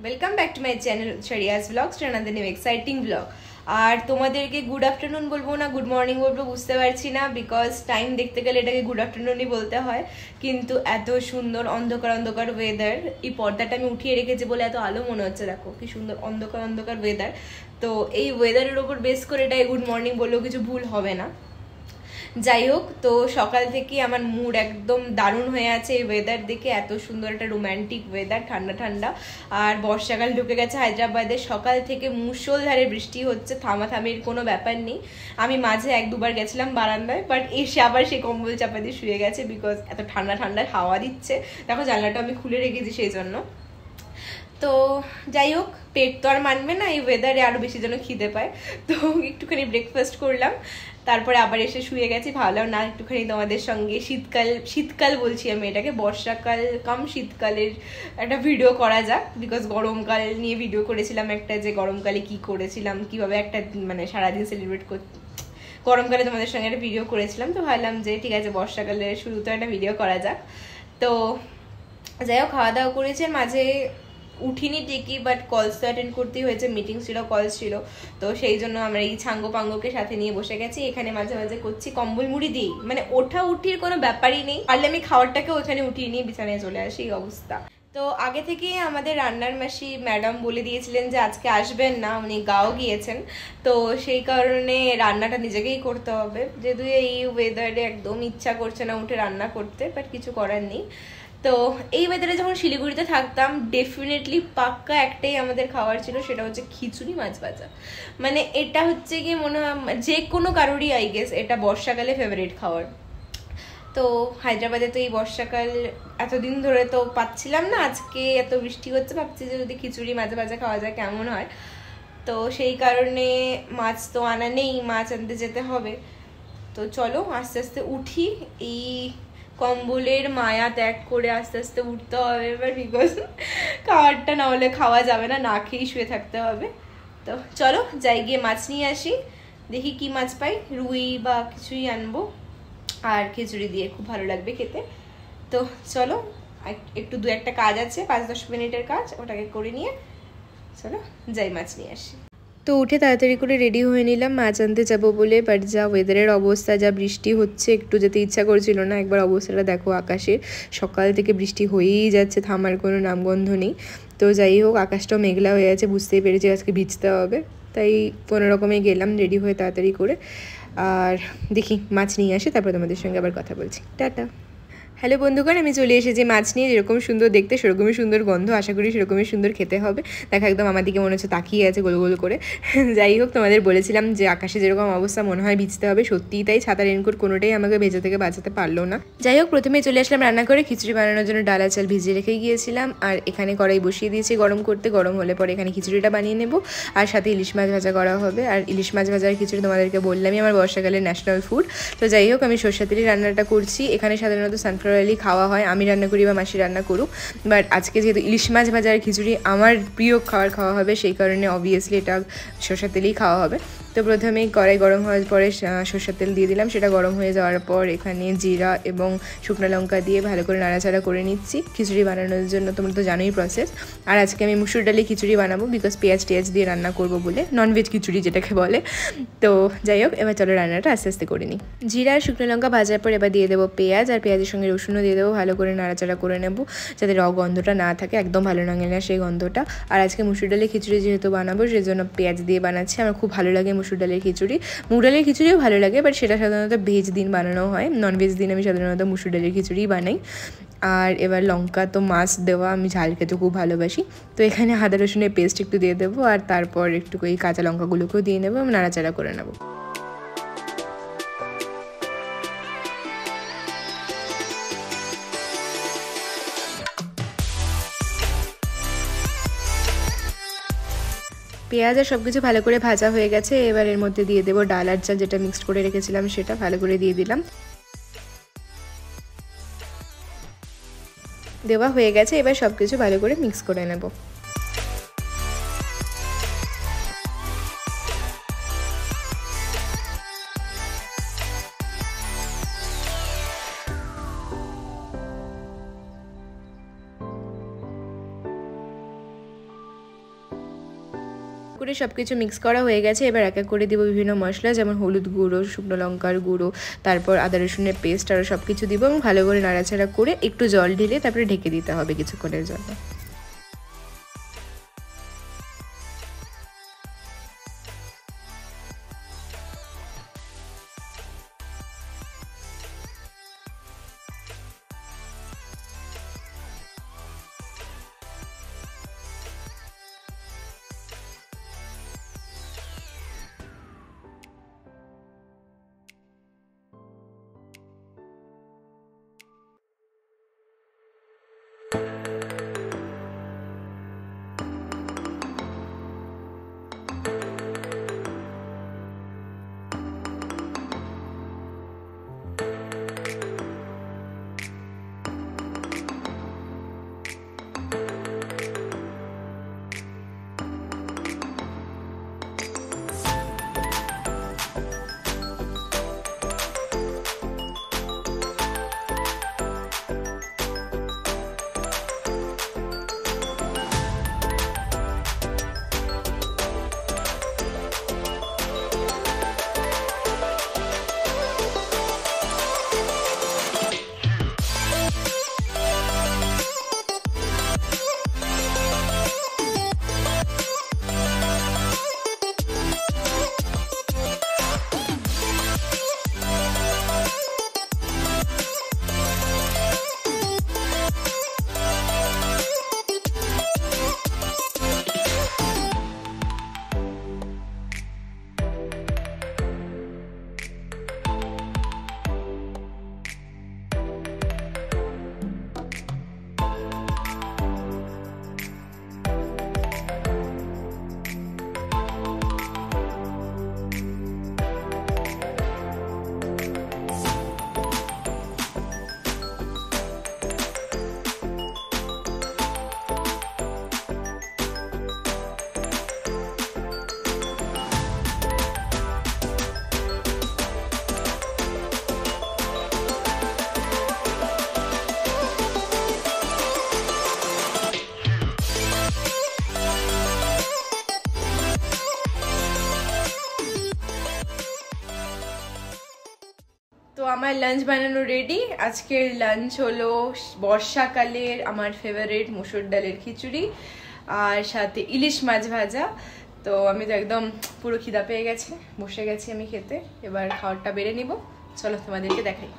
Welcome back to my channel UtshaRiya's vlogs to another new exciting vlog। আর তোমাদেরকে good afternoon বলবো না good morning বলবো বুঝতে পারছি না, বিকজ টাইম দেখতে গেলে এটাকে গুড আফটারনুনই বলতে হয়। কিন্তু এত সুন্দর অন্ধকার অন্ধকার ওয়েদার, এই পর্দাটা আমি উঠিয়ে রেখেছি বলে এত আলো মনে হচ্ছে, দেখো কি সুন্দর অন্ধকার অন্ধকার ওয়েদার। তো এই ওয়েদারের ওপর বেস করে এটাই গুড মর্নিং বললেও কিছু ভুল হবে না। যাই হোক, তো সকাল থেকে আমার মুড একদম দারুণ হয়ে আছে এই ওয়েদার দেখে। এত সুন্দর একটা রোম্যান্টিক ওয়েদার, ঠান্ডা ঠান্ডা। আর বর্ষাকাল ঢুকে গেছে হায়দ্রাবাদে। সকাল থেকে মুষলধারে বৃষ্টি হচ্ছে, থামাথামির কোনো ব্যাপার নেই। আমি মাঝে এক দুবার গেছিলাম বারান্দায়, বাট এসে আবার সেই কম্বল চাপা দিয়ে শুয়ে গেছে, বিকজ এত ঠান্ডা ঠান্ডা হাওয়া দিচ্ছে। দেখো জানলাটা আমি খুলে রেখেছি সেই জন্য। তো যাই হোক, পেট তো আর মানবে না, এই ওয়েদারে আরও বেশি যেন খিদে পায়। তো একটুখানি ব্রেকফাস্ট করলাম, তারপরে আবার এসে শুয়ে গেছি। ভাবলাম না একটুখানি তোমাদের সঙ্গে শীতকাল বলছি আমি এটাকে, বর্ষাকাল কাম শীতকালের একটা ভিডিও করা যাক। বিকজ গরমকাল নিয়ে ভিডিও করেছিলাম একটা, যে গরমকালে কি করেছিলাম, কিভাবে একটা মানে সারাদিন সেলিব্রেট গরমকালে তোমাদের সঙ্গে একটা ভিডিও করেছিলাম। তো ভাবলাম যে ঠিক আছে, বর্ষাকালের শুরুতে একটা ভিডিও করা যাক। তো যাই হোক, খাওয়া দাওয়া করেছে, মাঝে উঠিনি ঠিকই, বাট কলস তো অ্যাটেন্ড করতেই হয়েছে, মিটিং ছিল, কলস ছিল। তো সেই জন্য আমরা এই ছাঙ্গো পাঙ্গোকে সাথে নিয়ে বসে গেছি। এখানে মাঝে মাঝে করছি কম্বল মুড়ি দিই, মানে ওঠা উঠির কোনো ব্যাপারই নেই। পারলে আমি খাবারটাকেও ওখানে উঠিয়ে নিয়ে বিছানায় চলে আসি, এই অবস্থা। তো আগে থেকে আমাদের রান্নার মাসি ম্যাডাম বলে দিয়েছিলেন যে আজকে আসবেন না, উনি গাঁও গিয়েছেন। তো সেই কারণে রান্নাটা নিজেকেই করতে হবে, যেহেতু এই ওয়েদারে একদম ইচ্ছা করছে না উঠে রান্না করতে, বাট কিছু করার নেই। তো এই ওয়েদারে যখন শিলিগুড়িতে থাকতাম, ডেফিনেটলি পাক্কা একটাই আমাদের খাবার ছিল, সেটা হচ্ছে খিচুড়ি মাছ ভাজা। মানে এটা হচ্ছে কি মনে হয় যে কোনো কারোরই আই গেস এটা বর্ষাকালে ফেভারিট খাবার। তো হায়দ্রাবাদে তো এই বর্ষাকাল এতদিন ধরে তো পাচ্ছিলাম না, আজকে এত বৃষ্টি হচ্ছে, ভাবছি যে যদি খিচুড়ি মাছ ভাজা খাওয়া যায় কেমন হয়। তো সেই কারণে মাছ তো আনা নেই, মাছ আনতে যেতে হবে। তো চলো আস্তে আস্তে উঠি, এই কম্বলের মায়া ত্যাগ করে আস্তে আস্তে উঠতে হবে এবার, বিকজ খাবারটা না হলে খাওয়া যাবে না, না খেয়েই শুয়ে থাকতে হবে। তো চলো যাই গিয়ে মাছ নিয়ে আসি, দেখি কি মাছ পাই, রুই বা কিছুই আনবো, আর খিচুড়ি দিয়ে খুব ভালো লাগবে খেতে। তো চলো, একটু দু একটা কাজ আছে, 5-10 মিনিটের কাজ, ওটাকে করে নিয়ে চলো যাই মাছ নিয়ে আসি। তো উঠে তাড়াতাড়ি করে রেডি হয়ে নিলাম মাছ আনতে যাবো বলে, বাট যা ওয়েদারের অবস্থা, যা বৃষ্টি হচ্ছে, একটু যেতে ইচ্ছা করছিল না। একবার অবস্থাটা দেখো আকাশে, সকাল থেকে বৃষ্টি হয়েই যাচ্ছে, থামার কোনো নামগন্ধ নেই। তো যাই হোক, আকাশটাও মেঘলা হয়ে আছে, বুঝতেই পেরেছি আজকে ভিজতে হবে। তাই কোনো রকমে গেলাম রেডি হয়ে তাড়াতাড়ি করে, আর দেখি মাছ নিয়ে আসি, তারপর তোমাদের সঙ্গে আবার কথা বলছি। টাটা। হ্যালো বন্ধুগণ, আমি চলে এসেছি মাছ নিয়ে। যেরকম সুন্দর দেখতে সেরকমই সুন্দর গন্ধ, আশা করি সেরকমই সুন্দর খেতে হবে। দেখা একদম আমার দিকে মনে হচ্ছে তাকিয়ে আছে গোল গোল করে। যাই হোক, তোমাদের বলেছিলাম যে আকাশে যেরকম অবস্থা মনে হয় ভিজতে হবে, সত্যিই তাই। ছাতা রেনকোট কোনোটাই আমাকে ভেজা থেকে বাঁচাতে পারলো না। যাই হোক, প্রথমে চলে আসলাম রান্না করে। খিচুড়ি বানানোর জন্য ডাল চাল ভিজিয়ে রেখে গিয়েছিলাম, আর এখানে কড়াই বসিয়ে দিয়েছি গরম করতে। গরম হলে পরে এখানে খিচুড়িটা বানিয়ে নেব, আর সাথে ইলিশ মাছ ভাজা করা হবে। আর ইলিশ মাছ ভাজার খিচুড়ি তোমাদেরকে বললামই আমার বর্ষাকালের ন্যাশনাল ফুড। তো যাই হোক, আমি সরষে তেলে রান্নাটা করছি। এখানে সাধারণত সানফ্লাওয়ার অয়েলই খাওয়া হয়, আমি রান্না করি বা মাসি রান্না করুক, বাট আজকে যেহেতু ইলিশ মাছ ভাজার খিচুড়ি আমার প্রিয় খাওয়া হবে, সেই কারণে অবভিয়াসলি এটা সরষের তেলেই খাওয়া হবে। তো প্রথমেই কড়াই গরম হওয়ার পরে সরষের তেল দিয়ে দিলাম। সেটা গরম হয়ে যাওয়ার পর এখানে জিরা এবং শুকনো লঙ্কা দিয়ে ভালো করে নাড়াচাড়া করে নিচ্ছি খিচুড়ি বানানোর জন্য। তোমরা তো জানোই প্রসেস। আর আজকে আমি মুসুর ডালে খিচুড়ি বানাবো, বিকজ পেঁয়াজ দিয়ে রান্না করবো বলে, ননভেজ খিচুড়ি যেটাকে বলে। তো যাই হোক, এবার চলো রান্নাটা আস্তে আস্তে করে নিই। জিরা আর শুকনো লঙ্কা ভাজার পর এবার দিয়ে দেবো পেঁয়াজ, আর পেঁয়াজের সঙ্গে রসুনও দিয়ে দেবো। ভালো করে নাড়াচাড়া করে নেব, যাতে গন্ধটা না থাকে, একদম ভালো লাগে না সেই গন্ধটা। আর আজকে মুসুর ডালের খিচুড়ি যেহেতু বানাবো, সেজন্য পেঁয়াজ দিয়ে বানাচ্ছি। আমার খুব ভালো লাগে মুসুর ডালের খিচুড়ি। মুগ ডালের খিচুড়িও ভালো লাগে, বাট সেটা সাধারণত ভেজ দিন বানানো হয়, ননভেজ দিন আমি সাধারণত মুসুর ডালের খিচুড়িই বানাই। আর এবার লঙ্কা তো মাছ দেওয়া, আমি ঝাল খেতে খুব ভালোবাসি। তো এখানে আদা রসুনের পেস্ট একটু দিয়ে দেবো, আর তারপর একটু এই কাঁচা লঙ্কাগুলোকেও দিয়ে নেবো, নাড়াচাড়া করে নেবো। পেঁয়াজ আর সব কিছু ভালো করে ভাজা হয়ে গেছে। এবার এর মধ্যে দিয়ে দেবো ডাল আর চাল, যেটা মিক্সড করে রেখেছিলাম, সেটা ভালো করে দিয়ে দিলাম। দেওয়া হয়ে গেছে, এবার সব কিছু ভালো করে মিক্স করে নেব। করে সব কিছু মিক্স করা হয়ে গেছে। এবার এক এক করে দেবো বিভিন্ন মশলা, যেমন হলুদ গুঁড়ো, শুকনো লঙ্কার গুঁড়ো, তারপর আদা রসুনের পেস্ট আরও সব কিছু দিব এবং ভালো করে নাড়াচাড়া করে একটু জল ঢেলে তারপরে ঢেকে দিতে হবে কিছুক্ষণের জন্য। তো আমার লাঞ্চ বানানো রেডি। আজকের লাঞ্চ হলো বর্ষাকালের আমার ফেভারিট মসুর ডালের খিচুড়ি আর সাথে ইলিশ মাছ ভাজা। তো আমি তো একদম পুরো খিদা পেয়ে গেছে, বসে গেছি আমি খেতে। এবার খাবারটা বেড়ে নিব, চলো তোমাদেরকে দেখাই।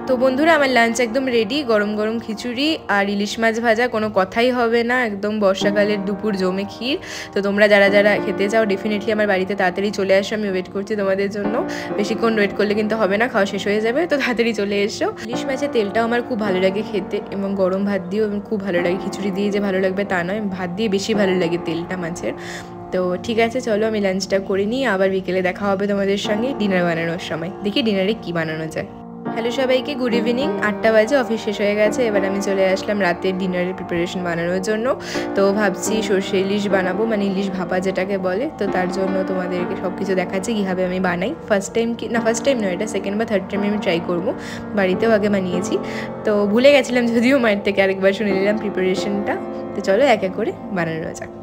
তো বন্ধুরা আমার লাঞ্চ একদম রেডি, গরম গরম খিচুড়ি আর ইলিশ মাছ ভাজা, কোনো কথাই হবে না, একদম বর্ষাকালের দুপুর জমে ক্ষীর। তো তোমরা যারা যারা খেতে চাও ডেফিনেটলি আমার বাড়িতে তাড়াতাড়ি চলে আসো, আমি ওয়েট করছি তোমাদের জন্য। বেশিক্ষণ ওয়েট করলে কিন্তু হবে না, খাওয়া শেষ হয়ে যাবে, তো তাড়াতাড়ি চলে এসো। ইলিশ মাছের তেলটাও আমার খুব ভালো লাগে খেতে, এবং গরম ভাত দিয়েও খুব ভালো লাগে। খিচুড়ি দিয়ে যে ভালো লাগবে তা নয়, ভাত দিয়ে বেশি ভালো লাগে তেলটা মাছের। তো ঠিক আছে, চলো আমি লাঞ্চটা করে নিই, আবার বিকেলে দেখা হবে তোমাদের সঙ্গে ডিনার বানানোর সময়। দেখি ডিনারে কি বানানো যায়। হ্যালো সবাইকে, গুড ইভিনিং। 8টা বাজে, অফিস শেষ হয়ে গেছে। এবার আমি চলে আসলাম রাতের ডিনারের প্রিপারেশন বানানোর জন্য। তো ভাবছি সর্ষে ইলিশ বানাবো, মানে ইলিশ ভাপা যেটাকে বলে। তো তার জন্য তোমাদেরকে সব কিছু দেখাচ্ছি কীভাবে আমি বানাই। ফার্স্ট টাইম নয়, এটা সেকেন্ড বা থার্ড টাইমে আমি ট্রাই করবো। বাড়িতেও আগে বানিয়েছি, তো ভুলে গেছিলাম যদিও, মায়ের থেকে আরেকবার শুনে নিলাম প্রিপারেশনটা। তো চলো এক এক করে বানানো যাক।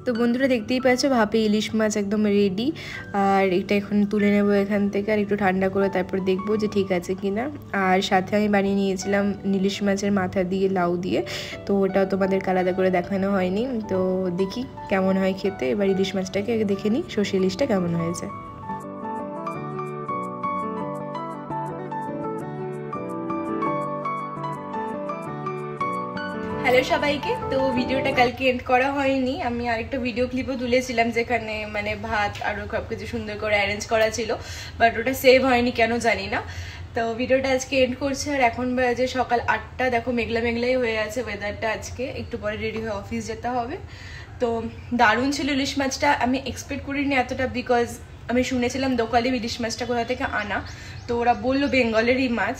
তো বন্ধুরা দেখতেই পাচ্ছ ভাপে ইলিশ মাছ একদম রেডি। আর এটা এখন তুলে নেব এখান থেকে, আর একটু ঠান্ডা করে তারপর দেখবো যে ঠিক আছে কিনা। আর সাথে আমি বানিয়ে নিয়েছিলাম ইলিশ মাছের মাথা দিয়ে লাউ দিয়ে, তো ওটাও তোমাদেরকে আলাদা করে দেখানো হয়নি। তো দেখি কেমন হয় খেতে। এবার ইলিশ মাছটাকে দেখে নিই সর্ষে ইলিশটা কেমন হয়েছে। হ্যালো সবাইকে। তো ভিডিওটা কালকে এন্ড করা হয়নি, আমি আরেকটা ভিডিও ক্লিপও তুলেছিলাম যেখানে মানে ভাত আর সব কিছু সুন্দর করে অ্যারেঞ্জ করা ছিল, বাট ওটা সেভ হয়নি কেন জানি না। তো ভিডিওটা আজকে এন্ড করছে। আর এখন বাজে সকাল 8টা। দেখো মেঘলা মেঘলাই হয়ে আছে ওয়েদারটা। আজকে একটু পরে রেডি হয়ে অফিস যেতে হবে। তো দারুণ ছিল ইলিশ মাছটা, আমি এক্সপেক্ট করিনি এতটা, বিকজ আমি শুনেছিলাম দোকানে ইলিশ মাছটা কোথা থেকে আনা, তো ওরা বললো বেঙ্গলেরই মাছ।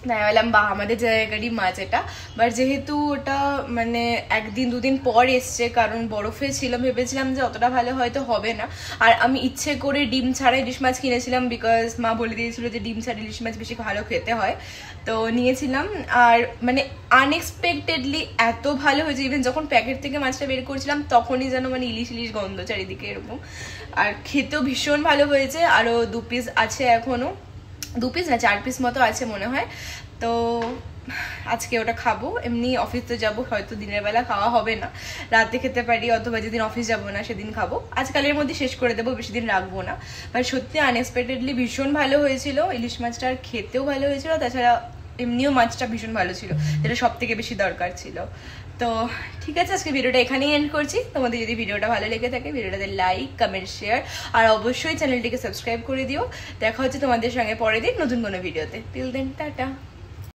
তাই বললাম বা আমাদের জায়গারই মাছ এটা, বাট যেহেতু ওটা মানে একদিন দুদিন পর এসছে, কারণ বরফে ছিল, ভেবেছিলাম যে অতটা ভালো হয়তো হবে না। আর আমি ইচ্ছে করে ডিম ছাড়া ইলিশ মাছ কিনেছিলাম, বিকজ মা বলে দিয়েছিল যে ডিম ছাড়া ইলিশ মাছ বেশি ভালো খেতে হয়, তো নিয়েছিলাম। আর মানে আনএক্সপেক্টেডলি এত ভালো হয়েছে, ইভেন যখন প্যাকেট থেকে মাছটা বের করছিলাম তখনই যেন মানে ইলিশ ইলিশ গন্ধ চারিদিকে এরকম। আর খেতেও ভীষণ ভালো হয়েছে। আরও 2 পিস আছে, এখনো 2 পিস না 4 পিস মতো আছে মনে হয়। তো আজকে ওটা খাবো। এমনি অফিস তো যাবো, হয়তো দিনের বেলা খাওয়া হবে না, রাতে খেতে পারি, অথবা যেদিন অফিস যাবো না সেদিন খাবো। আজকালের মধ্যে শেষ করে দেবো, বেশি দিন রাখবো না। বাট সত্যি আনএক্সপেক্টেডলি ভীষণ ভালো হয়েছিল ইলিশ মাছটা, আর খেতেও ভালো হয়েছিল। তাছাড়া এমনিও মাছটা ভীষণ ভালো ছিল, যেটা সব থেকে বেশি দরকার ছিল। তো ঠিক আছে, আজকে ভিডিওটা এখানেই এন্ড করছি। তোমাদের যদি ভিডিওটা ভালো লেগে থাকে ভিডিওটাতে লাইক কমেন্ট শেয়ার আর অবশ্যই চ্যানেলটিকে সাবস্ক্রাইব করে দিও। দেখা হচ্ছে তোমাদের সঙ্গে পরের দিন নতুন কোনো ভিডিওতে। Till then tata.